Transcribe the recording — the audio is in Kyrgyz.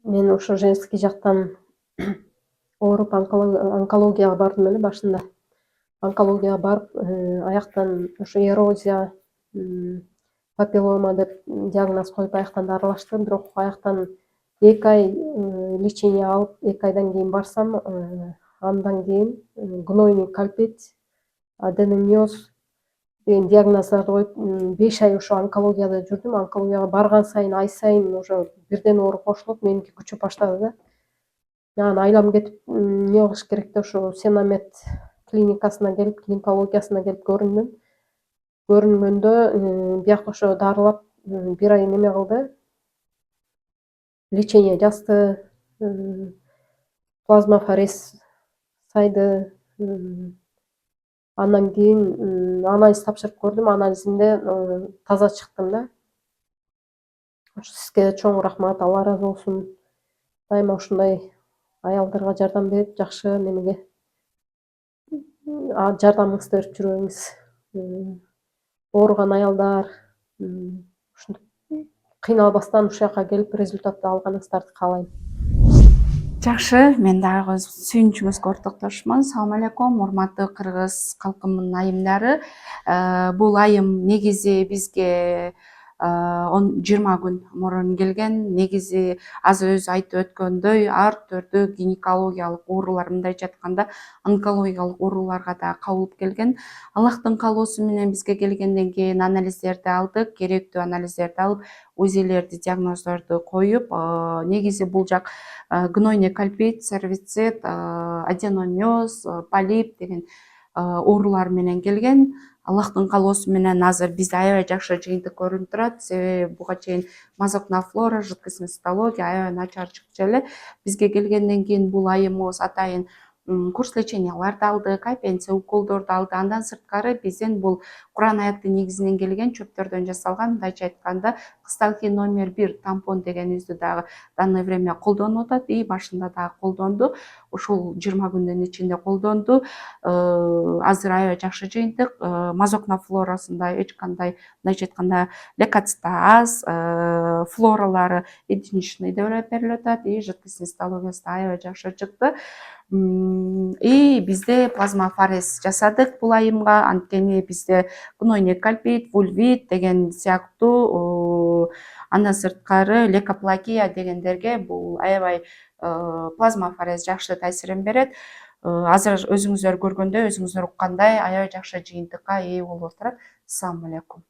Мен ошо женский жактан ооруп онкологияга бардым эле башында. Онкологияга барып, аяктан ошо эрозия, папиллома деп диагноз коюп аяктан дарылашты. Бирок аяктан 2 ай лечение алып, 2 айдан кийин барсам, андан кийин гнойный кальпит, аденомиоз деген диагноздорду коюп, 5 ай ошо онкологияда жүрдүм. Онкологияга барган сайын, ай сайын уже бирден оору кошулуп, меники күчөп баштады да. Анан айламын кетип, эмне кылыш керек деп ошо Сенамед клиникасына келип, гинекологиясына келип көрүндүм. Көрүнгөндө бияка ошо дарылап, 1 ай неме кылды, лечение жазды, плазмафорез сайды. Андан кийин анализ тапшырып көрдүм. Анализимде таза чыктым да. Ошо сизге чоң рахмат, Алла ыраазы болсун. Дайыма ушундай аялдарга жардам берип, жакшы немеге жардамыңызды берип жүрүңүз. Ооруган аялдар ушинтип кыйналбастан ушул жака келип результатты алганыңыздарды каалайм. Жакшы, мен дагы сүйүнүчүңүзгө ортоктошмун. Салам алейкум, урматтуу кыргыз калкымдын айымдары. Бул айым негизи бизге 20 күн мурун келген. Негизи азыр өзү айтып өткөндөй, ар түрдүү гинекологиялык оорулар, мындайча айтканда, онкологиялык ооруларга да кабылып келген. Аллахтын каалоосу менен бизге келгенден кийин анализдерди алдык, керектүү анализдерди алып, УЗИлерди, диагноздорду коюп, негизи бул жак гнойный кальпит, сервицит, аденомиоз, полип деген оорулар менен келген. Аллахтын каалоосу менен азыр бизде аябай жакшы жыйынтык көрүнүп турат. Себеби буга чейин мазокна флора, жидкостный цитология аябай начар чыкчу эле. Бизге келгенден кийин бул айымыбыз атайын курс леченияларды алдык, апенция уколдорду алды. Андан сырткары бизден бул Куран аяттын негизинен келген, чөптөрдөн жасалган, мындайча айтканда, кысталки номер 1 тампон дегенибизди дагы данное время колдонуп атат, и башында дагы колдонду. Ушул 20 күндүн ичинде колдонду. Азыр аябай жакшы жыйынтык. Мазокна флорасында эч кандай, мындайча айтканда, лейкоцитоз, флоралары единичный деп берилип атат, и жидкостный цитологиясы аябай жакшы чыкты. И бизде плазмафорез жасадык бул айымга. Анткени бизде гнойный кальпит, вульвит деген сыяктуу, андан сырткары лейкоплакия дегендерге бул аябай плазмафорез жакшы таасирин берет. Азыр өзүңүздөр көргөндөй, өзүңүздөр уккандай аябай жакшы жыйынтыкка ээ болуп турат. Ассаламу алейкум.